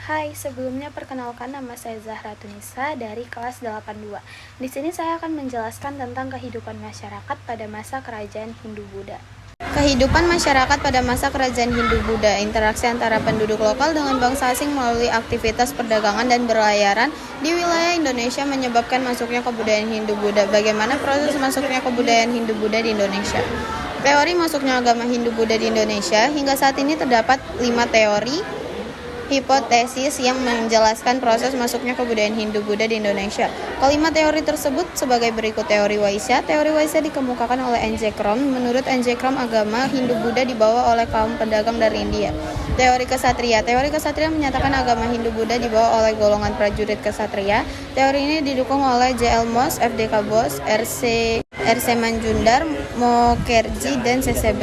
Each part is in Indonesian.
Hai, sebelumnya perkenalkan nama saya Zahra Tunisa dari kelas 82. Di sini saya akan menjelaskan tentang kehidupan masyarakat pada masa kerajaan Hindu-Buddha. Kehidupan masyarakat pada masa kerajaan Hindu-Buddha, interaksi antara penduduk lokal dengan bangsa asing melalui aktivitas perdagangan dan berlayaran di wilayah Indonesia menyebabkan masuknya kebudayaan Hindu-Buddha. Bagaimana proses masuknya kebudayaan Hindu-Buddha di Indonesia? Teori masuknya agama Hindu-Buddha di Indonesia, hingga saat ini terdapat 5 teori hipotesis yang menjelaskan proses masuknya kebudayaan Hindu-Buddha di Indonesia. Kelima teori tersebut sebagai berikut. Teori Waisya. Teori Waisya dikemukakan oleh N.J. Krom. Menurut N.J. Krom, agama Hindu-Buddha dibawa oleh kaum pedagang dari India. Teori Kesatria. Teori Kesatria menyatakan agama Hindu-Buddha dibawa oleh golongan prajurit kesatria. Teori ini didukung oleh J.L. Moss, F.D.K. Bose, R.C. Manjundar, Mukherjee, dan C.C.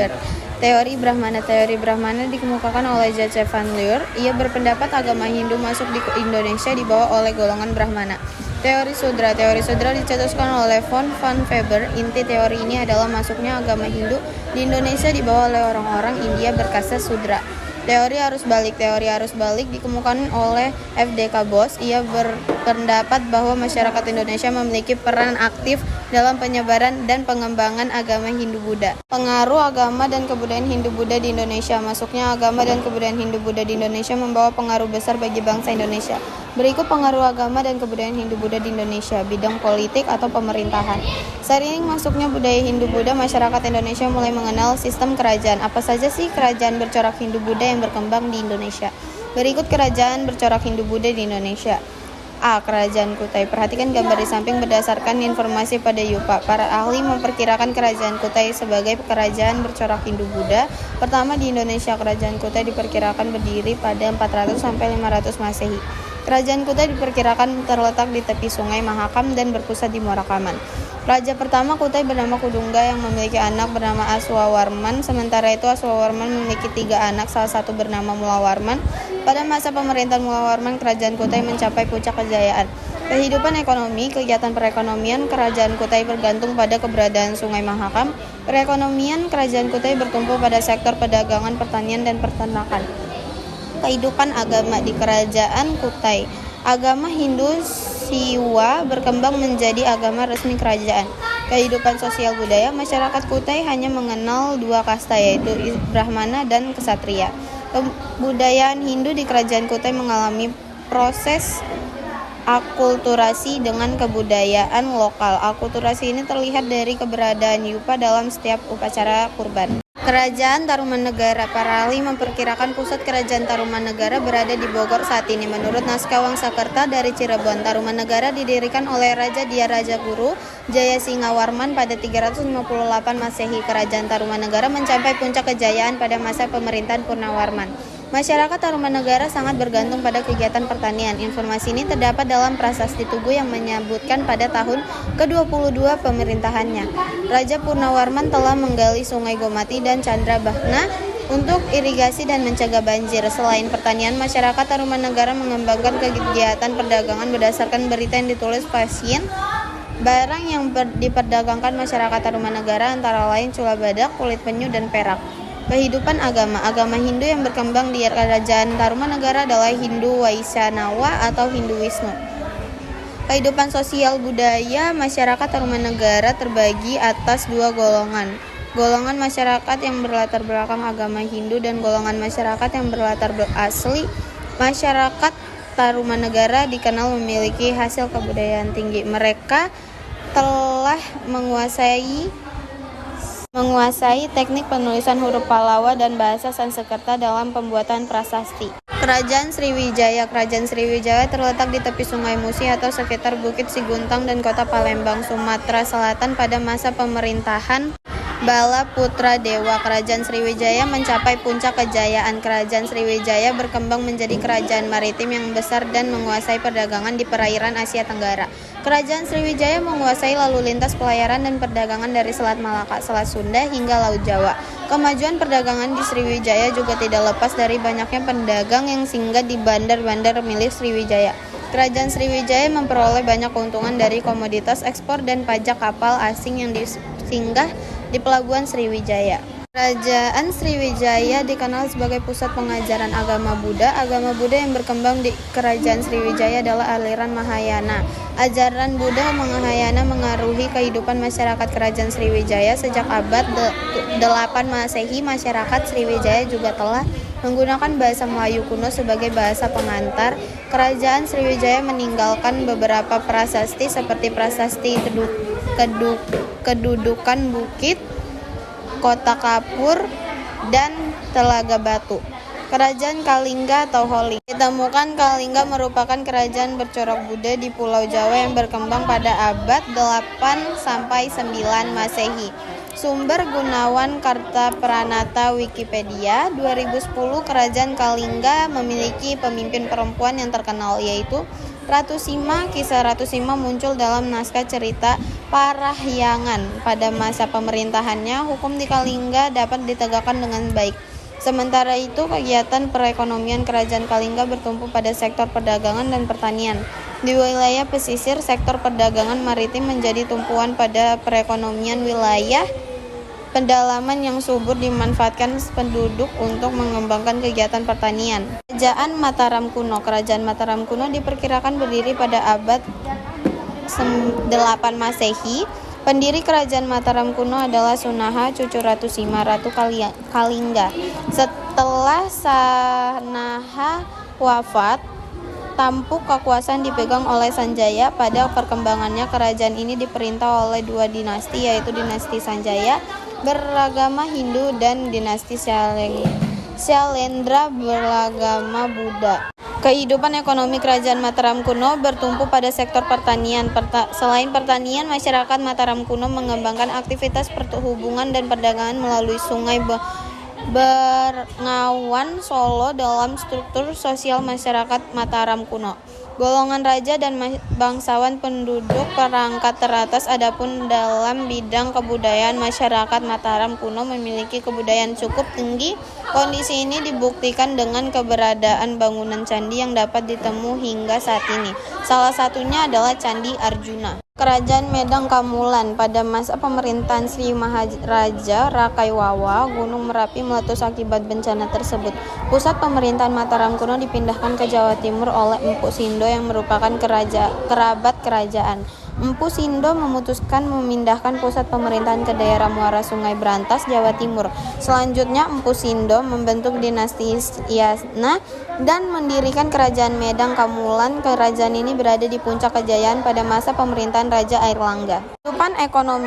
Teori Brahmana. Teori Brahmana dikemukakan oleh J.C. Van Leur. Ia berpendapat agama Hindu masuk di Indonesia dibawa oleh golongan Brahmana. Teori Sudra. Teori Sudra dicetuskan oleh von Van Weber. Inti teori ini adalah masuknya agama Hindu di Indonesia dibawa oleh orang-orang India berkasta Sudra. Teori arus balik. Teori arus balik dikemukakan oleh F.D.K. Bose. Ia berpendapat bahwa masyarakat Indonesia memiliki peran aktif dalam penyebaran dan pengembangan agama Hindu-Buddha. Pengaruh agama dan kebudayaan Hindu-Buddha di Indonesia. Masuknya agama dan kebudayaan Hindu-Buddha di Indonesia membawa pengaruh besar bagi bangsa Indonesia. Berikut pengaruh agama dan kebudayaan Hindu-Buddha di Indonesia. Bidang politik atau pemerintahan. Seiring masuknya budaya Hindu-Buddha, masyarakat Indonesia mulai mengenal sistem kerajaan. Apa saja sih kerajaan bercorak Hindu-Buddha yang berkembang di Indonesia? Berikut kerajaan bercorak Hindu-Buddha di Indonesia. A. Kerajaan Kutai. Perhatikan gambar di samping berdasarkan informasi pada Yupa. Para ahli memperkirakan kerajaan Kutai sebagai kerajaan bercorak Hindu-Buddha pertama di Indonesia. Kerajaan Kutai diperkirakan berdiri pada 400 sampai 500 Masehi. Kerajaan Kutai diperkirakan terletak di tepi Sungai Mahakam dan berpusat di Muarakaman. Raja pertama Kutai bernama Kudungga yang memiliki anak bernama Aswawarman. Sementara itu Aswawarman memiliki 3 anak, salah satu bernama Mulawarman. Pada masa pemerintahan Mulawarman, kerajaan Kutai mencapai puncak kejayaan. Kehidupan ekonomi, kegiatan perekonomian kerajaan Kutai bergantung pada keberadaan Sungai Mahakam. Perekonomian kerajaan Kutai bertumpu pada sektor perdagangan, pertanian, dan peternakan. Kehidupan agama di kerajaan Kutai. Agama Hindu Siwa berkembang menjadi agama resmi kerajaan. Kehidupan sosial budaya, masyarakat Kutai hanya mengenal 2 kasta, yaitu Brahmana dan Ksatria. Kebudayaan Hindu di kerajaan Kutai mengalami proses akulturasi dengan kebudayaan lokal. Akulturasi ini terlihat dari keberadaan Yupa dalam setiap upacara kurban. Kerajaan Tarumanegara. Para ahli memperkirakan pusat kerajaan Tarumanegara berada di Bogor saat ini. Menurut naskah Wangsakerta dari Cirebon, Tarumanegara didirikan oleh Raja Dyah Guru Jayasingawarman pada 358 Masehi. Kerajaan Tarumanegara mencapai puncak kejayaan pada masa pemerintahan Purnawarman. Masyarakat Tarumanegara sangat bergantung pada kegiatan pertanian. Informasi ini terdapat dalam prasasti Tugu yang menyebutkan pada tahun ke-22 pemerintahannya, Raja Purnawarman telah menggali Sungai Gomati dan Chandrabhagna untuk irigasi dan mencegah banjir. Selain pertanian, masyarakat Tarumanegara mengembangkan kegiatan perdagangan berdasarkan berita yang ditulis pasien. Barang yang diperdagangkan masyarakat Tarumanegara antara lain cula badak, kulit penyu, dan perak. Kehidupan agama. Agama Hindu yang berkembang di kerajaan Tarumanegara adalah Hindu Waisnawa atau Hindu Wisnu. Kehidupan sosial budaya masyarakat Tarumanegara terbagi atas 2 golongan. Golongan masyarakat yang berlatar belakang agama Hindu dan golongan masyarakat yang berlatar asli. Masyarakat Tarumanegara dikenal memiliki hasil kebudayaan tinggi. Mereka telah menguasai teknik penulisan huruf Pallawa dan bahasa Sanskerta dalam pembuatan prasasti. Kerajaan Sriwijaya. Kerajaan Sriwijaya terletak di tepi Sungai Musi atau sekitar Bukit Siguntang dan Kota Palembang, Sumatera Selatan pada masa pemerintahan Bala Putra Dewa. Kerajaan Sriwijaya mencapai puncak kejayaan. Kerajaan Sriwijaya berkembang menjadi kerajaan maritim yang besar dan menguasai perdagangan di perairan Asia Tenggara. Kerajaan Sriwijaya menguasai lalu lintas pelayaran dan perdagangan dari Selat Malaka, Selat Sunda, hingga Laut Jawa. Kemajuan perdagangan di Sriwijaya juga tidak lepas dari banyaknya pedagang yang singgah di bandar-bandar milik Sriwijaya. Kerajaan Sriwijaya memperoleh banyak keuntungan dari komoditas ekspor dan pajak kapal asing yang singgah di Pelabuhan Sriwijaya. Kerajaan Sriwijaya dikenal sebagai pusat pengajaran agama Buddha. Agama Buddha yang berkembang di Kerajaan Sriwijaya adalah aliran Mahayana. Ajaran Buddha Mahayana mengaruhi kehidupan masyarakat Kerajaan Sriwijaya sejak abad 8 Masehi. Masyarakat Sriwijaya juga telah menggunakan bahasa Melayu kuno sebagai bahasa pengantar. Kerajaan Sriwijaya meninggalkan beberapa prasasti seperti prasasti kedudukan bukit, Kota Kapur, dan Telaga Batu. Kerajaan Kalingga atau Holing. Ditemukan Kalingga merupakan kerajaan bercorak Buddha di Pulau Jawa yang berkembang pada abad 8 sampai 9 Masehi. Sumber Gunawan Kartapranata Wikipedia 2010. Kerajaan Kalingga memiliki pemimpin perempuan yang terkenal yaitu Ratu Sima. Kisah Ratu Sima muncul dalam naskah cerita Parahyangan. Pada masa pemerintahannya, hukum di Kalingga dapat ditegakkan dengan baik. Sementara itu, kegiatan perekonomian Kerajaan Kalingga bertumpu pada sektor perdagangan dan pertanian. Di wilayah pesisir, sektor perdagangan maritim menjadi tumpuan pada perekonomian wilayah. Pedalaman yang subur dimanfaatkan penduduk untuk mengembangkan kegiatan pertanian. Kerajaan Mataram kuno. Kerajaan Mataram kuno diperkirakan berdiri pada abad 8 Masehi. Pendiri Kerajaan Mataram kuno adalah Sunaha, cucu Ratu Sima, Ratu Kalingga. Setelah Sanaha wafat, tampuk kekuasaan dipegang oleh Sanjaya. Pada perkembangannya, kerajaan ini diperintah oleh dua dinasti, yaitu dinasti Sanjaya beragama Hindu dan dinasti Syailendra beragama Buddha. Kehidupan ekonomi Kerajaan Mataram kuno bertumpu pada sektor pertanian. Selain pertanian, masyarakat Mataram kuno mengembangkan aktivitas perhubungan dan perdagangan melalui Sungai Bengawan Solo dalam struktur sosial masyarakat Mataram kuno. Golongan raja dan bangsawan penduduk perangkat teratas. Adapun dalam bidang kebudayaan, masyarakat Mataram kuno memiliki kebudayaan cukup tinggi. Kondisi ini dibuktikan dengan keberadaan bangunan candi yang dapat ditemui hingga saat ini. Salah satunya adalah Candi Arjuna. Kerajaan Medang Kamulan. Pada masa pemerintahan Sri Maharaja Rakaiwawa, Gunung Merapi meletus akibat bencana tersebut. Pusat pemerintahan Mataram kuno dipindahkan ke Jawa Timur oleh Empu Sindo yang merupakan kerabat kerajaan. Empu Sindo memutuskan memindahkan pusat pemerintahan ke daerah Muara Sungai Brantas, Jawa Timur. Selanjutnya, Empu Sindo membentuk dinasti Isyana dan mendirikan Kerajaan Medang Kamulan. Kerajaan ini berada di puncak kejayaan pada masa pemerintahan Raja Airlangga.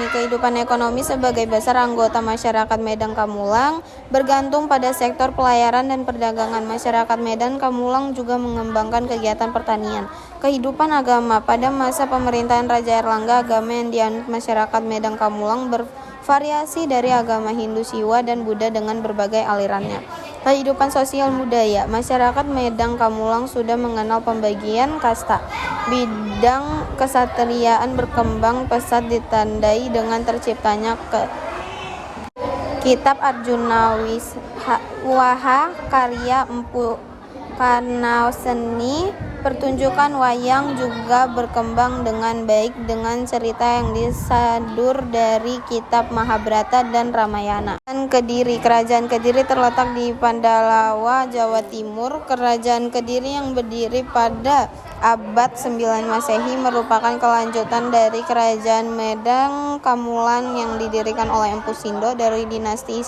Kehidupan ekonomi sebagai besar anggota masyarakat Medang Kamulang bergantung pada sektor pelayaran dan perdagangan. Masyarakat Medan Kamulang juga mengembangkan kegiatan pertanian. Kehidupan agama. Pada masa pemerintahan Raja Airlangga, agama yang dianut masyarakat Medang Kamulang bervariasi dari agama Hindu, Siwa, dan Buddha dengan berbagai alirannya. Kehidupan sosial budaya. Masyarakat Medang Kamulang sudah mengenal pembagian kasta. Bidang kesatriaan berkembang pesat ditandai dengan terciptanya Kitab Arjuna Wiwaha karya Empu Karna. Seni pertunjukan wayang juga berkembang dengan baik dengan cerita yang disadur dari kitab Mahabharata dan Ramayana. Kediri. Kerajaan Kediri terletak di Pandalawa, Jawa Timur. Kerajaan Kediri yang berdiri pada abad 9 Masehi merupakan kelanjutan dari Kerajaan Medang Kamulan yang didirikan oleh Empu Sindo dari dinasti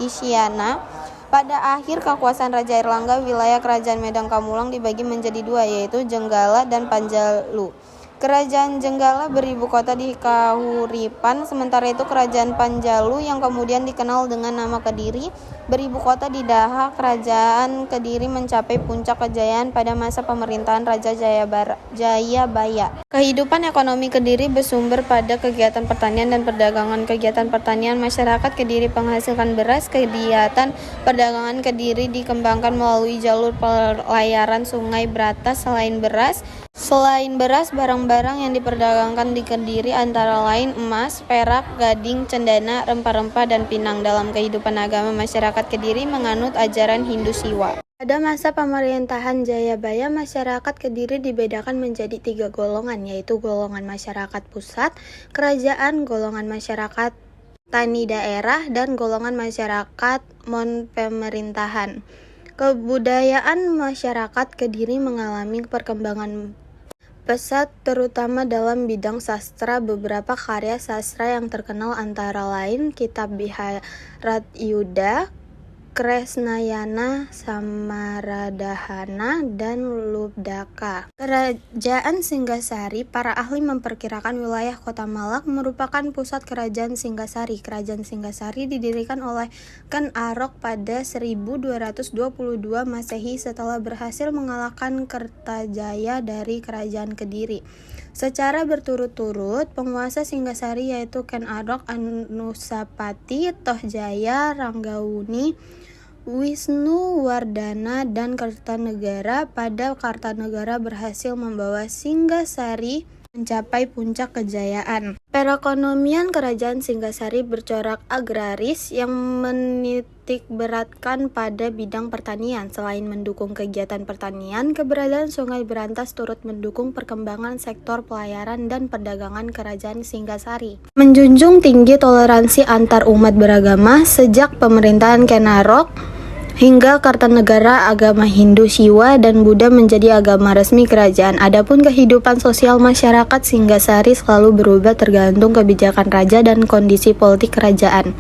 Isyana. Pada akhir kekuasaan Raja Airlangga, wilayah Kerajaan Medang Kamulang dibagi menjadi dua, yaitu Jenggala dan Panjalu. Kerajaan Jenggala beribu kota di Kahuripan, sementara itu Kerajaan Panjalu yang kemudian dikenal dengan nama Kediri beribu kota di Daha. Kerajaan Kediri mencapai puncak kejayaan pada masa pemerintahan Raja Jayabaya. Kehidupan ekonomi Kediri bersumber pada kegiatan pertanian dan perdagangan. Kegiatan pertanian masyarakat Kediri menghasilkan beras. Kegiatan perdagangan Kediri dikembangkan melalui jalur pelayaran Sungai Brantas. Selain beras, barang-barang yang diperdagangkan di Kediri antara lain emas, perak, gading, cendana, rempah-rempah, dan pinang. Dalam kehidupan agama, masyarakat Kediri menganut ajaran Hindu Siwa. Pada masa pemerintahan Jayabaya, masyarakat Kediri dibedakan menjadi 3 golongan, yaitu golongan masyarakat pusat, kerajaan, golongan masyarakat tani daerah, dan golongan masyarakat non-pemerintahan. Kebudayaan masyarakat Kediri mengalami perkembangan pesat terutama dalam bidang sastra. Beberapa karya sastra yang terkenal antara lain Kitab Biharatayuda, Kresnayana, Samaradahana, dan Lubdaka. Kerajaan Singgasari. Para ahli memperkirakan wilayah Kota Malak merupakan pusat Kerajaan Singgasari. Kerajaan Singgasari didirikan oleh Ken Arok pada 1222 Masehi setelah berhasil mengalahkan Kertajaya dari Kerajaan Kediri. Secara berturut-turut, penguasa Singgasari yaitu Ken Arok, Anusapati, Tohjaya, Ranggawuni, Wisnu Wardana, dan Kartanegara. Pada Kartanegara berhasil membawa Singgasari mencapai puncak kejayaan. Perekonomian Kerajaan Singgasari bercorak agraris yang menitikberatkan pada bidang pertanian. Selain mendukung kegiatan pertanian, keberadaan Sungai Berantas turut mendukung perkembangan sektor pelayaran dan perdagangan Kerajaan Singgasari. Menjunjung tinggi toleransi antar umat beragama. Sejak pemerintahan Ken Arok hingga Kartanegara, agama Hindu, Siwa, dan Buddha menjadi agama resmi kerajaan. Adapun kehidupan sosial masyarakat Singgasari selalu berubah tergantung kebijakan raja dan kondisi politik kerajaan.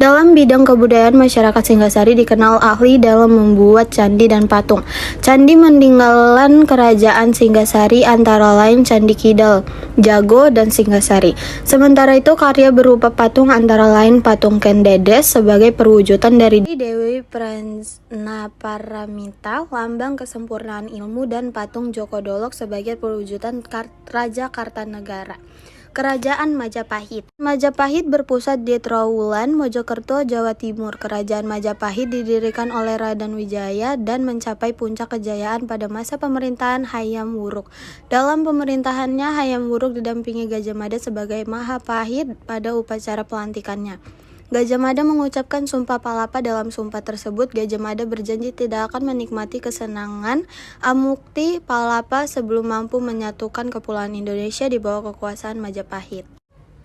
Dalam bidang kebudayaan, masyarakat Singgasari dikenal ahli dalam membuat candi dan patung. Candi meninggalan kerajaan Singgasari antara lain Candi Kidal, Jago, dan Singgasari. Sementara itu, karya berupa patung antara lain patung Ken Dedes sebagai perwujudan dari Dewi Paramita, lambang kesempurnaan ilmu, dan patung Joko Dolok sebagai perwujudan Raja Kartanegara. Kerajaan Majapahit. Majapahit berpusat di Trowulan, Mojokerto, Jawa Timur. Kerajaan Majapahit didirikan oleh Raden Wijaya dan mencapai puncak kejayaan pada masa pemerintahan Hayam Wuruk. Dalam pemerintahannya, Hayam Wuruk didampingi Gajah Mada sebagai Mahapahit pada upacara pelantikannya. Gajah Mada mengucapkan sumpah palapa. Dalam sumpah tersebut, Gajah Mada berjanji tidak akan menikmati kesenangan Amukti Palapa sebelum mampu menyatukan Kepulauan Indonesia di bawah kekuasaan Majapahit.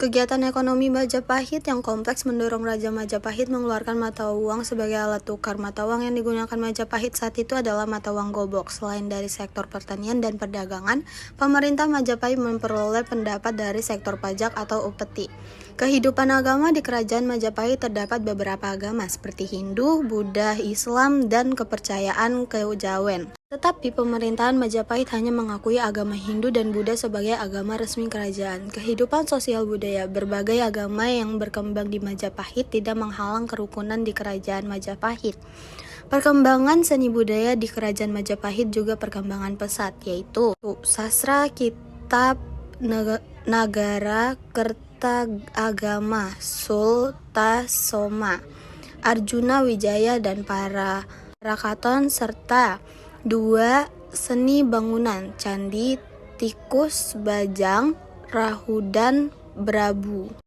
Kegiatan ekonomi Majapahit yang kompleks mendorong Raja Majapahit mengeluarkan mata uang sebagai alat tukar. Mata uang yang digunakan Majapahit saat itu adalah mata uang gobok. Selain dari sektor pertanian dan perdagangan, pemerintah Majapahit memperoleh pendapat dari sektor pajak atau upeti. Kehidupan agama di Kerajaan Majapahit terdapat beberapa agama seperti Hindu, Buddha, Islam, dan kepercayaan kejawen. Tetapi pemerintahan Majapahit hanya mengakui agama Hindu dan Buddha sebagai agama resmi kerajaan. Kehidupan sosial budaya. Berbagai agama yang berkembang di Majapahit tidak menghalang kerukunan di Kerajaan Majapahit. Perkembangan seni budaya di Kerajaan Majapahit juga perkembangan pesat, yaitu sastra, kitab, nagara, kerta agama, Sultasoma, Arjuna Wijaya, dan para Rakaton, serta 2. Seni bangunan, candi, tikus, bajang, rahu, dan berabu.